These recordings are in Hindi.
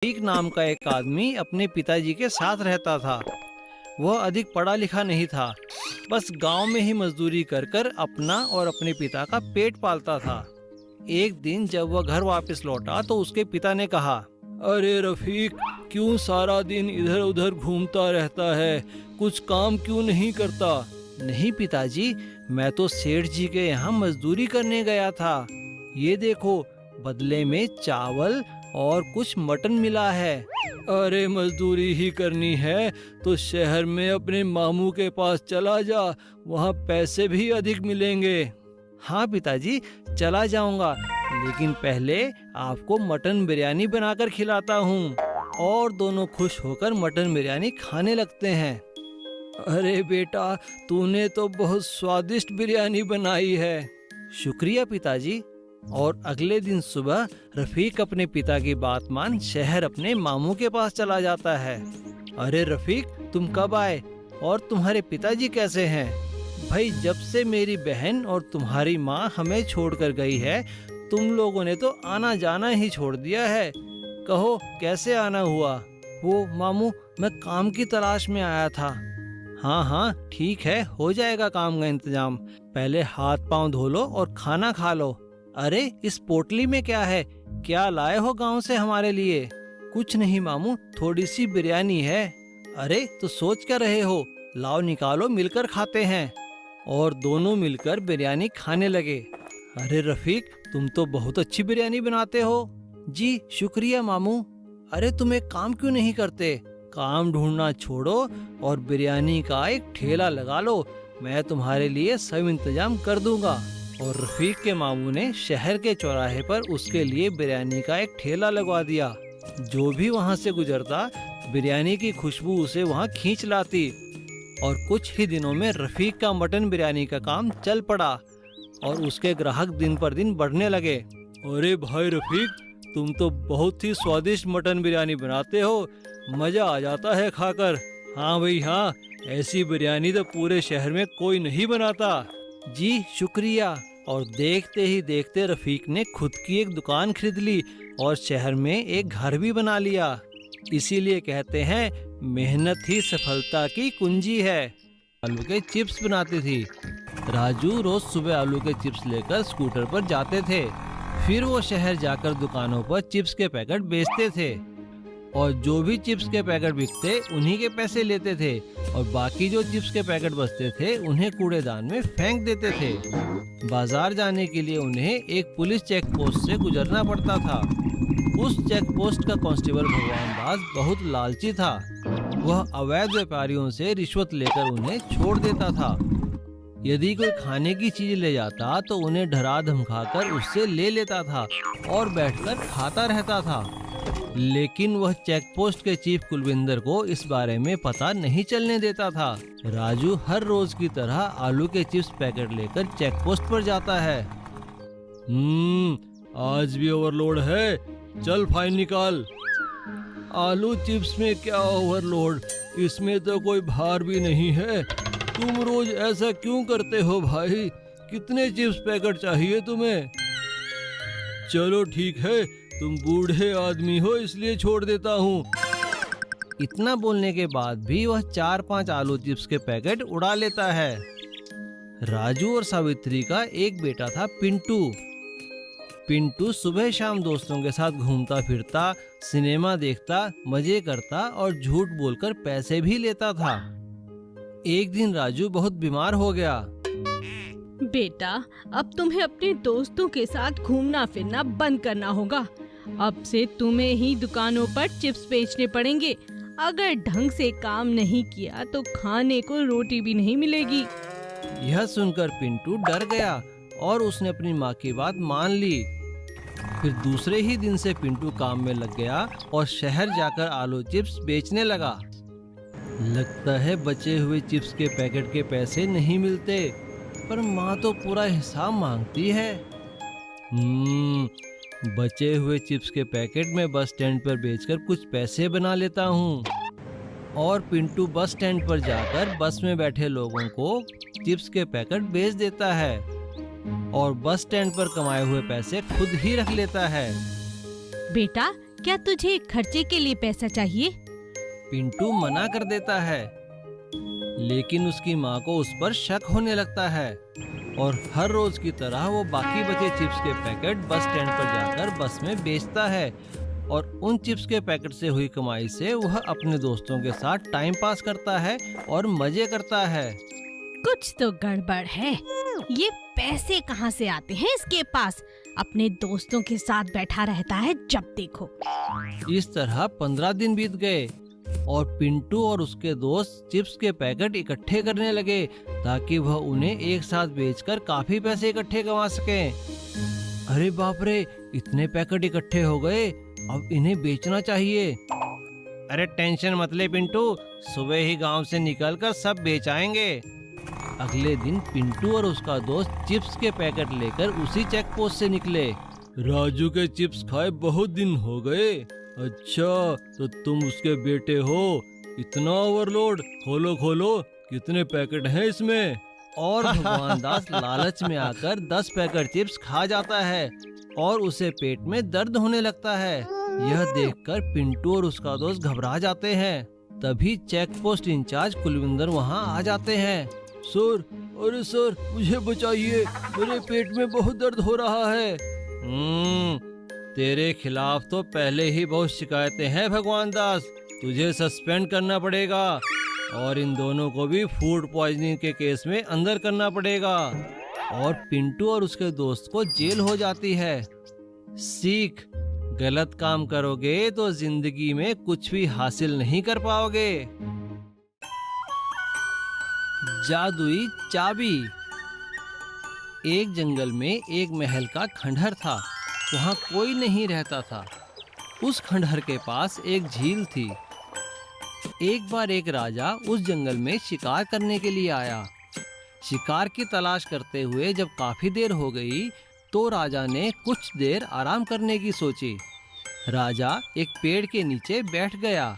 रफीक नाम का एक आदमी अपने पिताजी के साथ रहता था। वह अधिक पढ़ा लिखा नहीं था, बस गांव में ही मजदूरी कर कर अपना और अपने पिता का पेट पालता था। एक दिन जब वह घर वापस लौटा तो उसके पिता ने कहा, अरे रफीक, क्यों सारा दिन इधर उधर घूमता रहता है, कुछ काम क्यों नहीं करता? नहीं पिताजी, मैं तो सेठ जी के यहाँ मजदूरी करने गया था। ये देखो, बदले में चावल और कुछ मटन मिला है। अरे मजदूरी ही करनी है तो शहर में अपने मामू के पास चला जा, वहाँ पैसे भी अधिक मिलेंगे। हाँ पिताजी, चला जाऊंगा, लेकिन पहले आपको मटन बिरयानी बनाकर खिलाता हूँ। और दोनों खुश होकर मटन बिरयानी खाने लगते हैं। अरे बेटा, तूने तो बहुत स्वादिष्ट बिरयानी बनाई है। शुक्रिया पिताजी। और अगले दिन सुबह रफीक अपने पिता की बात मान शहर अपने मामू के पास चला जाता है। अरे रफीक, तुम कब आए और तुम्हारे पिताजी कैसे हैं? भाई, जब से मेरी बहन और तुम्हारी माँ हमें छोड़कर गई है, तुम लोगों ने तो आना जाना ही छोड़ दिया है। कहो, कैसे आना हुआ? वो मामू, मैं काम की तलाश में आया था। हाँ हाँ ठीक है, हो जाएगा काम का इंतजाम। पहले हाथ पांव धो लो और खाना खा लो। अरे, इस पोटली में क्या है? क्या लाए हो गांव से हमारे लिए? कुछ नहीं मामू, थोड़ी सी बिरयानी है। अरे, तो सोच क्या रहे हो? लाओ निकालो, मिलकर खाते हैं। और दोनों मिलकर बिरयानी खाने लगे। अरे रफीक, तुम तो बहुत अच्छी बिरयानी बनाते हो। जी शुक्रिया मामू। अरे, तुम एक काम क्यों नहीं करते? काम ढूंढना छोड़ो और बिरयानी का एक ठेला लगा लो, मैं तुम्हारे लिए सब इंतजाम कर दूंगा। और रफीक के मामू ने शहर के चौराहे पर उसके लिए बिरयानी का एक ठेला लगवा दिया। जो भी वहां से गुजरता, बिरयानी की खुशबू उसे वहां खींच लाती। और कुछ ही दिनों में रफीक का मटन बिरयानी का काम चल पड़ा और उसके ग्राहक दिन पर दिन बढ़ने लगे। अरे भाई रफीक, तुम तो बहुत ही स्वादिष्ट मटन बिरयानी बनाते हो, मजा आ जाता है खाकर। हाँ भाई हाँ, ऐसी बिरयानी तो पूरे शहर में कोई नहीं बनाता। जी शुक्रिया। और देखते ही देखते रफीक ने खुद की एक दुकान खरीद ली और शहर में एक घर भी बना लिया। इसीलिए कहते हैं, मेहनत ही सफलता की कुंजी है। आलू के चिप्स बनाती थी। राजू रोज सुबह आलू के चिप्स लेकर स्कूटर पर जाते थे। फिर वो शहर जाकर दुकानों पर चिप्स के पैकेट बेचते थे और जो भी चिप्स के पैकेट बिकते उन्हीं के पैसे लेते थे और बाकी जो चिप्स के पैकेट बचते थे उन्हें कूड़ेदान में फेंक देते थे। बाजार जाने के लिए उन्हें एक पुलिस चेक पोस्ट से गुजरना पड़ता था। उस चेक पोस्ट का कांस्टेबल भगवान दास बहुत लालची था। वह अवैध व्यापारियों से रिश्वत लेकर उन्हें छोड़ देता था। यदि कोई खाने की चीज ले जाता तो उन्हें डरा धमकाकर उससे ले लेता था और बैठकर खाता रहता था। लेकिन वह चेक पोस्ट के चीफ कुलविंदर को इस बारे में पता नहीं चलने देता था। राजू हर रोज की तरह आलू के चिप्स पैकेट लेकर चेक पोस्ट पर जाता है। आज भी ओवरलोड है, चल फाइन निकाल। आलू चिप्स में क्या ओवरलोड, इसमें तो कोई भार भी नहीं है। तुम रोज ऐसा क्यों करते हो भाई? कितने चिप्स पैकेट चाहिए तुम्हें? चलो ठीक है, तुम बूढ़े आदमी हो इसलिए छोड़ देता हूँ। इतना बोलने के बाद भी वह 4-5 आलू चिप्स के पैकेट उड़ा लेता है। राजू और सावित्री का एक बेटा था पिंटू। पिंटू सुबह शाम दोस्तों के साथ घूमता फिरता, सिनेमा देखता, मजे करता और झूठ बोलकर पैसे भी लेता था। एक दिन राजू बहुत बीमार हो गया। बेटा, अब तुम्हें अपने दोस्तों के साथ घूमना फिरना बंद करना होगा। अब से तुम्हें ही दुकानों पर चिप्स बेचने पड़ेंगे। अगर ढंग से काम नहीं किया तो खाने को रोटी भी नहीं मिलेगी। यह सुनकर पिंटू डर गया और उसने अपनी माँ की बात मान ली। फिर दूसरे ही दिन से पिंटू काम में लग गया और शहर जाकर आलू चिप्स बेचने लगा। लगता है बचे हुए चिप्स के पैकेट के पैसे नहीं मिलते, पर माँ तो पूरा हिसाब मांगती है। बचे हुए चिप्स के पैकेट में बस स्टैंड पर बेचकर कुछ पैसे बना लेता हूँ। और पिंटू बस स्टैंड पर जाकर बस में बैठे लोगों को चिप्स के पैकेट बेच देता है और बस स्टैंड पर कमाए हुए पैसे खुद ही रख लेता है। बेटा, क्या तुझे खर्चे के लिए पैसा चाहिए? पिंटू मना कर देता है, लेकिन उसकी माँ को उस पर शक होने लगता है और हर रोज की तरह वो बाकी बचे चिप्स के पैकेट बस स्टैंड पर जाकर बस में बेचता है और उन चिप्स के पैकेट से हुई कमाई से वह अपने दोस्तों के साथ टाइम पास करता है और मजे करता है। कुछ तो गड़बड़ है। ये पैसे कहाँ से आते हैं इसके पास? अपने दोस्तों के साथ बैठा रहता है जब देखो। इस तरह 15 दिन बीत गए और पिंटू और उसके दोस्त चिप्स के पैकेट इकट्ठे करने लगे ताकि वह उन्हें एक साथ बेचकर काफी पैसे इकट्ठे कमा सकें। अरे बाप रे, इतने पैकेट इकट्ठे हो गए, अब इन्हें बेचना चाहिए। अरे टेंशन मत ले पिंटू, सुबह ही गांव से निकलकर सब बेच आएंगे। अगले दिन पिंटू और उसका दोस्त चिप्स के पैकेट लेकर उसी चेक पोस्ट से निकले। राजू के चिप्स खाए बहुत दिन हो गए। अच्छा, तो तुम उसके बेटे हो? इतना ओवरलोड, खोलो खोलो, कितने पैकेट हैं इसमें? और भगवान दास लालच में आकर 10 पैकेट चिप्स खा जाता है और उसे पेट में दर्द होने लगता है। यह देखकर पिंटू और उसका दोस्त घबरा जाते हैं। तभी चेक पोस्ट इंचार्ज कुलविंदर वहां आ जाते हैं। सर, अरे सर, मुझे बचाइए, मेरे पेट में बहुत दर्द हो रहा है। तेरे खिलाफ तो पहले ही बहुत शिकायतें हैं भगवान दास, तुझे सस्पेंड करना पड़ेगा और इन दोनों को भी फूड पॉइजनिंग के केस में अंदर करना पड़ेगा। और पिंटू और उसके दोस्त को जेल हो जाती है। सीख, गलत काम करोगे तो जिंदगी में कुछ भी हासिल नहीं कर पाओगे। जादुई चाबी। एक जंगल में एक महल का खंडहर था। वहाँ कोई नहीं रहता था। उस खंडहर के पास एक झील थी। एक बार एक राजा उस जंगल में शिकार करने के लिए आया। शिकार की तलाश करते हुए जब काफी देर हो गई तो राजा ने कुछ देर आराम करने की सोची। राजा एक पेड़ के नीचे बैठ गया।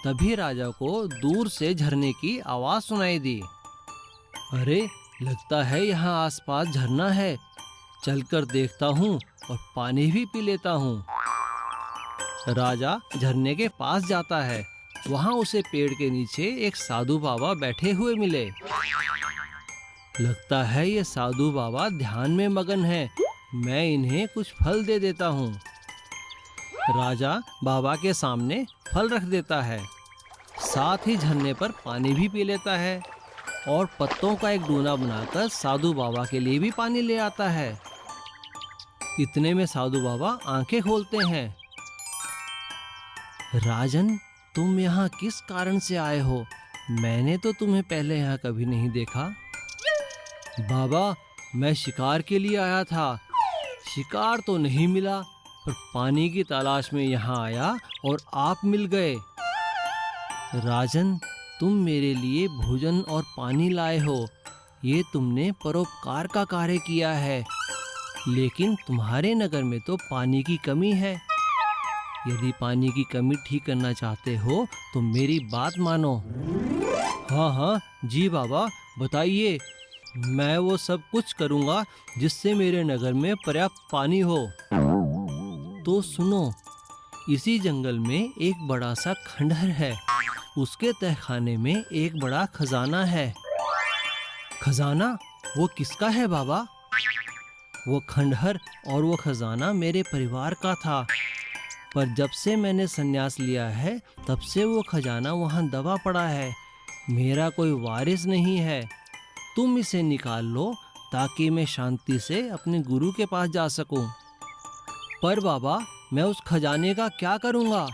तभी राजा को दूर से झरने की आवाज सुनाई दी। अरे, लगता है यहाँ आसपास झरना है, चलकर देखता हूँ और पानी भी पी लेता हूँ। राजा झरने के पास जाता है। वहाँ उसे पेड़ के नीचे एक साधु बाबा बैठे हुए मिले। लगता है ये साधु बाबा ध्यान में मगन है, मैं इन्हें कुछ फल दे देता हूँ। राजा बाबा के सामने फल रख देता है, साथ ही झरने पर पानी भी पी लेता है और पत्तों का एक डूना बनाकर साधु बाबा के लिए भी पानी ले आता है। इतने में साधु बाबा आंखें खोलते हैं। राजन, तुम यहाँ किस कारण से आए हो? मैंने तो तुम्हें पहले यहाँ कभी नहीं देखा। बाबा, मैं शिकार के लिए आया था। शिकार तो नहीं मिला, पर पानी की तलाश में यहाँ आया और आप मिल गए। राजन, तुम मेरे लिए भोजन और पानी लाए हो, ये तुमने परोपकार का कार्य किया है। लेकिन तुम्हारे नगर में तो पानी की कमी है। यदि पानी की कमी ठीक करना चाहते हो तो मेरी बात मानो। हाँ हाँ जी बाबा, बताइए, मैं वो सब कुछ करूँगा जिससे मेरे नगर में पर्याप्त पानी हो। तो सुनो, इसी जंगल में एक बड़ा सा खंडहर है। उसके तहखाने में एक बड़ा खजाना है। खजाना? वो किसका है बाबा? वो खंडहर और वो खजाना मेरे परिवार का था, पर जब से मैंने संन्यास लिया है तब से वो खजाना वहाँ दबा पड़ा है। मेरा कोई वारिस नहीं है। तुम इसे निकाल लो ताकि मैं शांति से अपने गुरु के पास जा सकूं। पर बाबा, मैं उस खजाने का क्या करूँगा?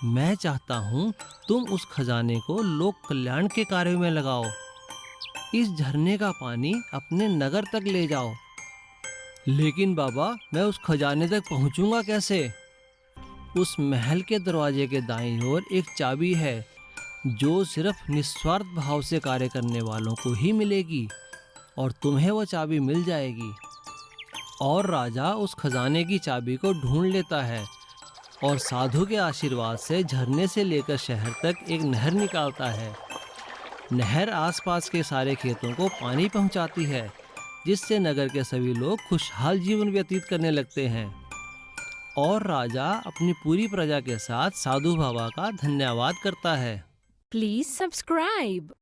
मैं चाहता हूँ तुम उस खजाने को लोक कल्याण के कार्य में लगाओ। इस झरने का पानी अपने नगर तक ले जाओ। लेकिन बाबा, मैं उस खजाने तक पहुँचूंगा कैसे? उस महल के दरवाजे के दाईं ओर एक चाबी है जो सिर्फ निस्वार्थ भाव से कार्य करने वालों को ही मिलेगी और तुम्हें वो चाबी मिल जाएगी। और राजा उस खजाने की चाबी को ढूंढ लेता है और साधु के आशीर्वाद से झरने से लेकर शहर तक एक नहर निकालता है। नहर आसपास के सारे खेतों को पानी पहुंचाती है, जिससे नगर के सभी लोग खुशहाल जीवन व्यतीत करने लगते हैं। और राजा अपनी पूरी प्रजा के साथ साधु बाबा का धन्यवाद करता है। Please subscribe.